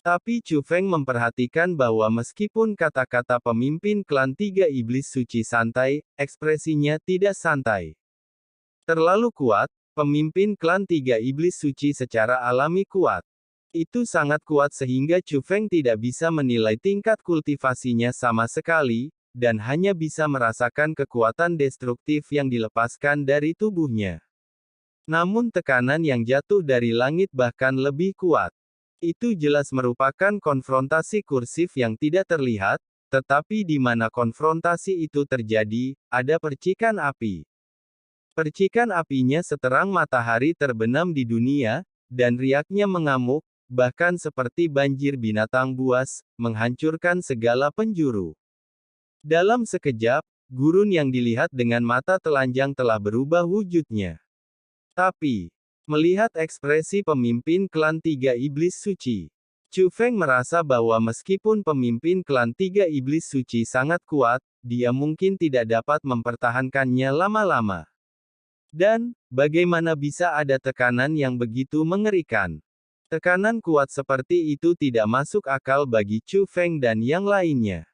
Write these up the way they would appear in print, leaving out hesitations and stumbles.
Tapi Chu Feng memperhatikan bahwa meskipun kata-kata pemimpin klan tiga iblis suci santai, ekspresinya tidak santai. Terlalu kuat, pemimpin klan tiga iblis suci secara alami kuat. Itu sangat kuat sehingga Chu Feng tidak bisa menilai tingkat kultivasinya sama sekali, dan hanya bisa merasakan kekuatan destruktif yang dilepaskan dari tubuhnya. Namun tekanan yang jatuh dari langit bahkan lebih kuat. Itu jelas merupakan konfrontasi kursif yang tidak terlihat, tetapi di mana konfrontasi itu terjadi, ada percikan api. Percikan apinya seterang matahari terbenam di dunia, dan riaknya mengamuk, bahkan seperti banjir binatang buas, menghancurkan segala penjuru. Dalam sekejap, gurun yang dilihat dengan mata telanjang telah berubah wujudnya. Tapi, melihat ekspresi pemimpin klan tiga iblis suci, Chu Feng merasa bahwa meskipun pemimpin klan tiga iblis suci sangat kuat, dia mungkin tidak dapat mempertahankannya lama-lama. Dan, bagaimana bisa ada tekanan yang begitu mengerikan? Tekanan kuat seperti itu tidak masuk akal bagi Chu Feng dan yang lainnya.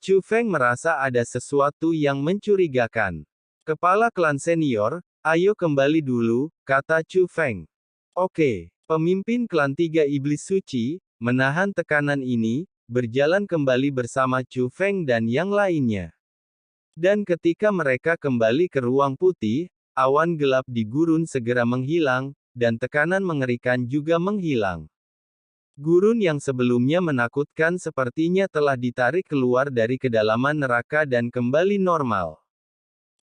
Chu Feng merasa ada sesuatu yang mencurigakan. Kepala klan senior, ayo kembali dulu, kata Chu Feng. Oke, pemimpin klan tiga iblis suci, menahan tekanan ini, berjalan kembali bersama Chu Feng dan yang lainnya. Dan ketika mereka kembali ke ruang putih, awan gelap di gurun segera menghilang, dan tekanan mengerikan juga menghilang. Gurun yang sebelumnya menakutkan sepertinya telah ditarik keluar dari kedalaman neraka dan kembali normal.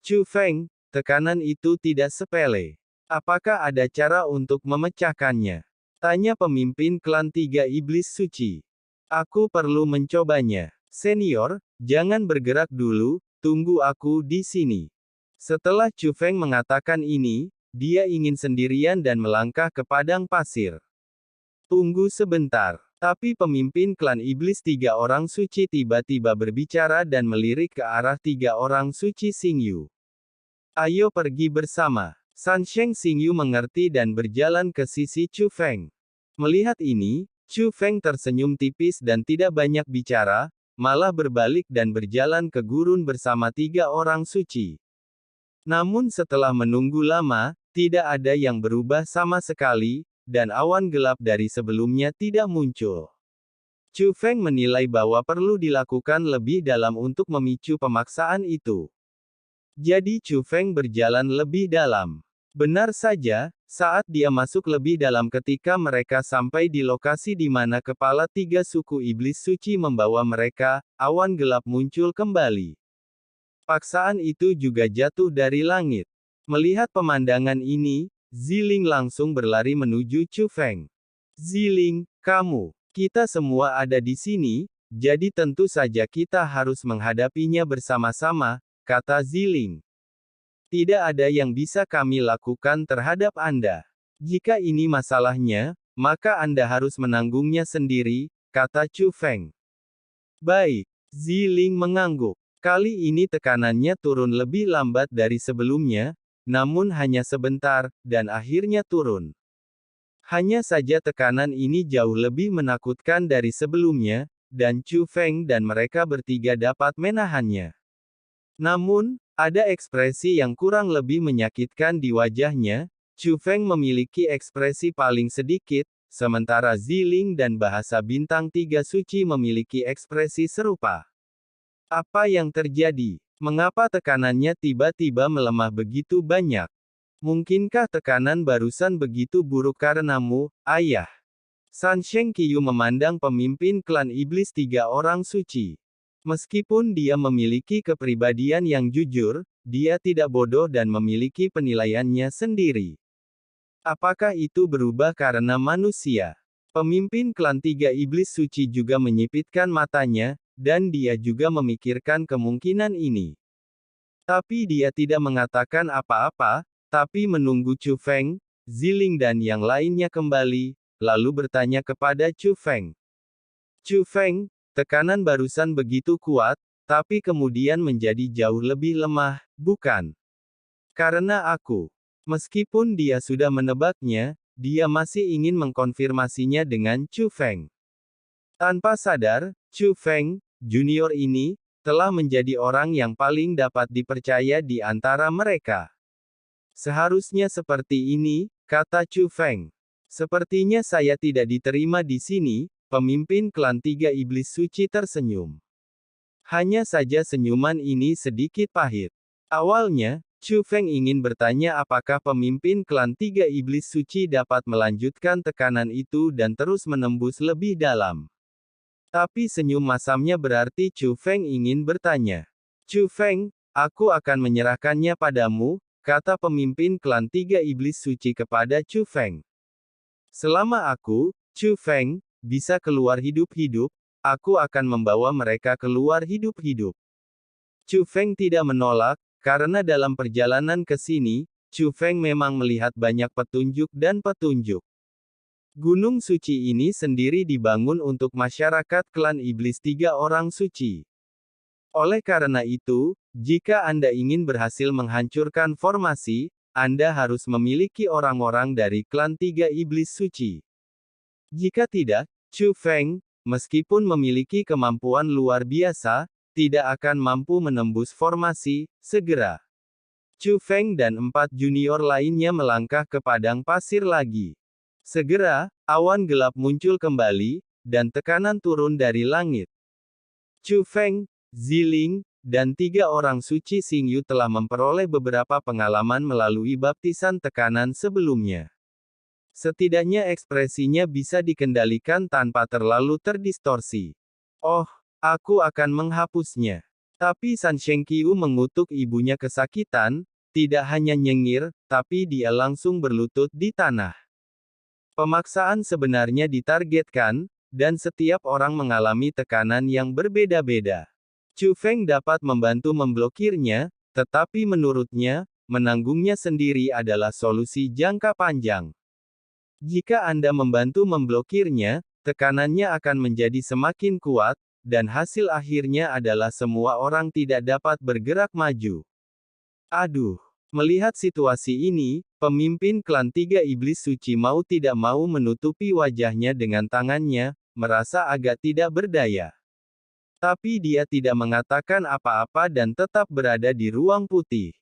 Chu Feng, tekanan itu tidak sepele. Apakah ada cara untuk memecahkannya? Tanya pemimpin klan tiga iblis suci. Aku perlu mencobanya. Senior, jangan bergerak dulu, tunggu aku di sini. Setelah Chu Feng mengatakan ini, dia ingin sendirian dan melangkah ke padang pasir. Tunggu sebentar. Tapi pemimpin klan iblis tiga orang suci tiba-tiba berbicara dan melirik ke arah tiga orang suci Xingyu. Ayo pergi bersama. Sansheng Xingyu mengerti dan berjalan ke sisi Chu Feng. Melihat ini, Chu Feng tersenyum tipis dan tidak banyak bicara, malah berbalik dan berjalan ke gurun bersama tiga orang suci. Namun setelah menunggu lama, tidak ada yang berubah sama sekali, dan awan gelap dari sebelumnya tidak muncul. Chu Feng menilai bahwa perlu dilakukan lebih dalam untuk memicu pemaksaan itu. Jadi Chu Feng berjalan lebih dalam. Benar saja, saat dia masuk lebih dalam ketika mereka sampai di lokasi di mana kepala tiga suku iblis suci membawa mereka, awan gelap muncul kembali. Paksaan itu juga jatuh dari langit. Melihat pemandangan ini, Ziling langsung berlari menuju Chu Feng. Ziling, kamu, kita semua ada di sini, jadi tentu saja kita harus menghadapinya bersama-sama, kata Ziling. Tidak ada yang bisa kami lakukan terhadap Anda. Jika ini masalahnya, maka Anda harus menanggungnya sendiri, kata Chu Feng. Baik, Ziling mengangguk. Kali ini tekanannya turun lebih lambat dari sebelumnya, namun hanya sebentar, dan akhirnya turun. Hanya saja tekanan ini jauh lebih menakutkan dari sebelumnya, dan Chu Feng dan mereka bertiga dapat menahannya. Namun, ada ekspresi yang kurang lebih menyakitkan di wajahnya. Chu Feng memiliki ekspresi paling sedikit, sementara Ziling dan Bahasa Bintang Tiga Suci memiliki ekspresi serupa. Apa yang terjadi? Mengapa tekanannya tiba-tiba melemah begitu banyak? Mungkinkah tekanan barusan begitu buruk karenamu, ayah? Sansheng Qiyu memandang pemimpin klan iblis tiga orang suci. Meskipun dia memiliki kepribadian yang jujur, dia tidak bodoh dan memiliki penilaiannya sendiri. Apakah itu berubah karena manusia? Pemimpin klan tiga iblis suci juga menyipitkan matanya, dan dia juga memikirkan kemungkinan ini. Tapi dia tidak mengatakan apa-apa, tapi menunggu Chu Feng, Ziling dan yang lainnya kembali, lalu bertanya kepada Chu Feng. Chu Feng, tekanan barusan begitu kuat, tapi kemudian menjadi jauh lebih lemah, bukan? Karena aku. Meskipun dia sudah menebaknya, dia masih ingin mengkonfirmasinya dengan Chu Feng. Tanpa sadar, Chu Feng, junior ini, telah menjadi orang yang paling dapat dipercaya di antara mereka. Seharusnya seperti ini, kata Chu Feng. Sepertinya saya tidak diterima di sini, pemimpin klan tiga iblis suci tersenyum. Hanya saja senyuman ini sedikit pahit. Awalnya, Chu Feng ingin bertanya apakah pemimpin klan tiga iblis suci dapat melanjutkan tekanan itu dan terus menembus lebih dalam. Tapi senyum masamnya berarti Chu Feng ingin bertanya. Chu Feng, aku akan menyerahkannya padamu, kata pemimpin klan tiga iblis suci kepada Chu Feng. Selama aku, Chu Feng, bisa keluar hidup-hidup, aku akan membawa mereka keluar hidup-hidup. Chu Feng tidak menolak, karena dalam perjalanan ke sini, Chu Feng memang melihat banyak petunjuk dan petunjuk. Gunung suci ini sendiri dibangun untuk masyarakat klan iblis tiga orang suci. Oleh karena itu, jika Anda ingin berhasil menghancurkan formasi, Anda harus memiliki orang-orang dari klan tiga iblis suci. Jika tidak, Chu Feng, meskipun memiliki kemampuan luar biasa, tidak akan mampu menembus formasi segera. Chu Feng dan 4 junior lainnya melangkah ke padang pasir lagi. Segera, awan gelap muncul kembali, dan tekanan turun dari langit. Chu Feng, Ziling, dan 3 orang suci Xingyu telah memperoleh beberapa pengalaman melalui baptisan tekanan sebelumnya. Setidaknya ekspresinya bisa dikendalikan tanpa terlalu terdistorsi. Oh, aku akan menghapusnya. Tapi San Shengqiu mengutuk ibunya kesakitan, tidak hanya nyengir, tapi dia langsung berlutut di tanah. Pemaksaan sebenarnya ditargetkan, dan setiap orang mengalami tekanan yang berbeda-beda. Chu Feng dapat membantu memblokirnya, tetapi menurutnya, menanggungnya sendiri adalah solusi jangka panjang. Jika Anda membantu memblokirnya, tekanannya akan menjadi semakin kuat, dan hasil akhirnya adalah semua orang tidak dapat bergerak maju. Aduh. Melihat situasi ini, pemimpin klan tiga iblis suci mau tidak mau menutupi wajahnya dengan tangannya, merasa agak tidak berdaya. Tapi dia tidak mengatakan apa-apa dan tetap berada di ruang putih.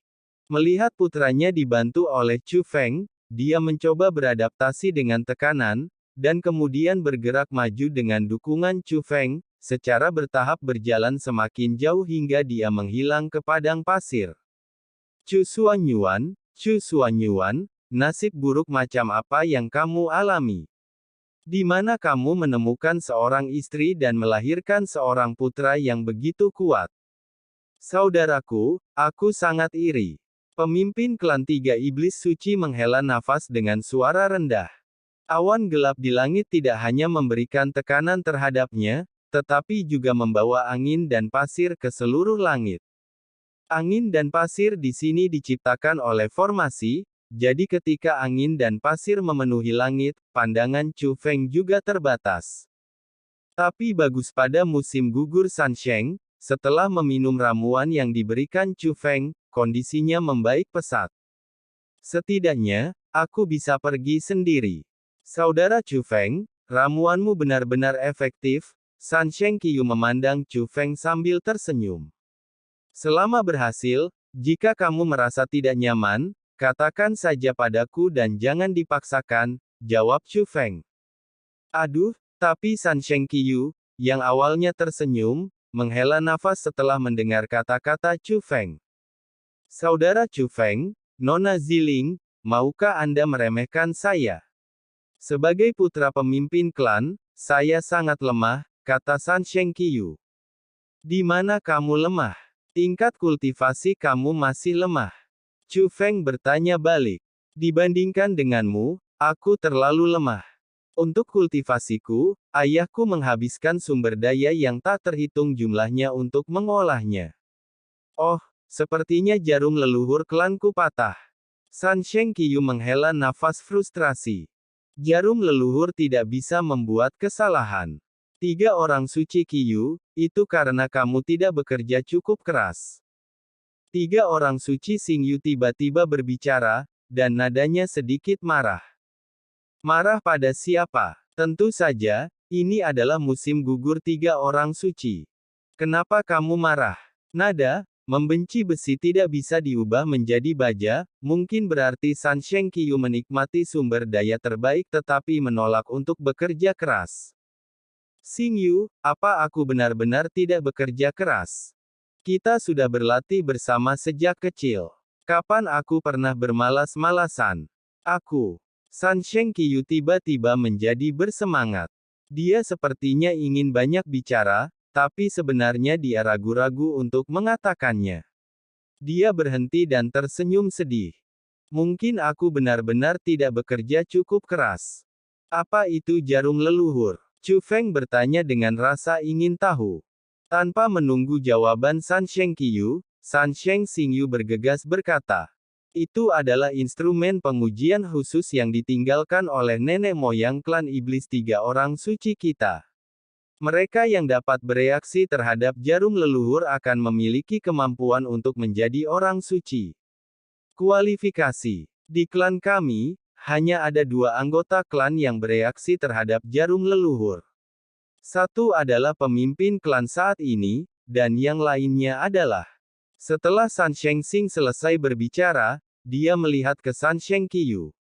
Melihat putranya dibantu oleh Chu Feng, dia mencoba beradaptasi dengan tekanan, dan kemudian bergerak maju dengan dukungan Chu Feng, secara bertahap berjalan semakin jauh hingga dia menghilang ke padang pasir. Chu Xuanyuan, nasib buruk macam apa yang kamu alami? Di mana kamu menemukan seorang istri dan melahirkan seorang putra yang begitu kuat? Saudaraku, aku sangat iri. Pemimpin klan tiga iblis suci menghela nafas dengan suara rendah. Awan gelap di langit tidak hanya memberikan tekanan terhadapnya, tetapi juga membawa angin dan pasir ke seluruh langit. Angin dan pasir di sini diciptakan oleh formasi, jadi ketika angin dan pasir memenuhi langit, pandangan Chu Feng juga terbatas. Tapi bagus pada musim gugur Sansheng, setelah meminum ramuan yang diberikan Chu Feng, kondisinya membaik pesat. Setidaknya, aku bisa pergi sendiri. Saudara Chu Feng, ramuanmu benar-benar efektif. San Shengqiu memandang Chu Feng sambil tersenyum. Selama berhasil, jika kamu merasa tidak nyaman, katakan saja padaku dan jangan dipaksakan, jawab Chu Feng. Aduh, tapi San Shengqiu, yang awalnya tersenyum, menghela nafas setelah mendengar kata-kata Chu Feng. Saudara Chu Feng, Nona Ziling, maukah Anda meremehkan saya? Sebagai putra pemimpin klan, saya sangat lemah, kata San Shengqiu. Di mana kamu lemah? Tingkat kultivasi kamu masih lemah. Chu Feng bertanya balik. Dibandingkan denganmu, aku terlalu lemah. Untuk kultivasiku, ayahku menghabiskan sumber daya yang tak terhitung jumlahnya untuk mengolahnya. Oh, sepertinya jarum leluhur klanku patah. San Shengqiu menghela nafas frustrasi. Jarum leluhur tidak bisa membuat kesalahan. 3 orang suci Qiyu, itu karena kamu tidak bekerja cukup keras. 3 orang suci Xingyu tiba-tiba berbicara, dan nadanya sedikit marah. Marah pada siapa? Tentu saja, Ini adalah musim gugur 3 orang suci. Kenapa kamu marah? Nada, membenci besi tidak bisa diubah menjadi baja, mungkin berarti San Shengqiu menikmati sumber daya terbaik tetapi menolak untuk bekerja keras. Xingyu, apa aku benar-benar tidak bekerja keras? Kita sudah berlatih bersama sejak kecil. Kapan aku pernah bermalas-malasan? Aku. San Shengqiu tiba-tiba menjadi bersemangat. Dia sepertinya ingin banyak bicara, tapi sebenarnya dia ragu-ragu untuk mengatakannya. Dia berhenti dan tersenyum sedih. Mungkin aku benar-benar tidak bekerja cukup keras. Apa itu jarum leluhur? Chu Feng bertanya dengan rasa ingin tahu. Tanpa menunggu jawaban San Shengqiu, San Sheng Xingyu bergegas berkata, itu adalah instrumen pengujian khusus yang ditinggalkan oleh nenek moyang klan iblis 3 orang suci kita. Mereka yang dapat bereaksi terhadap jarum leluhur akan memiliki kemampuan untuk menjadi orang suci. Kualifikasi. Di klan kami, hanya ada 2 anggota klan yang bereaksi terhadap jarum leluhur. Satu adalah pemimpin klan saat ini, dan yang lainnya adalah. Setelah San Shengxing selesai berbicara, dia melihat ke San Shengqiu.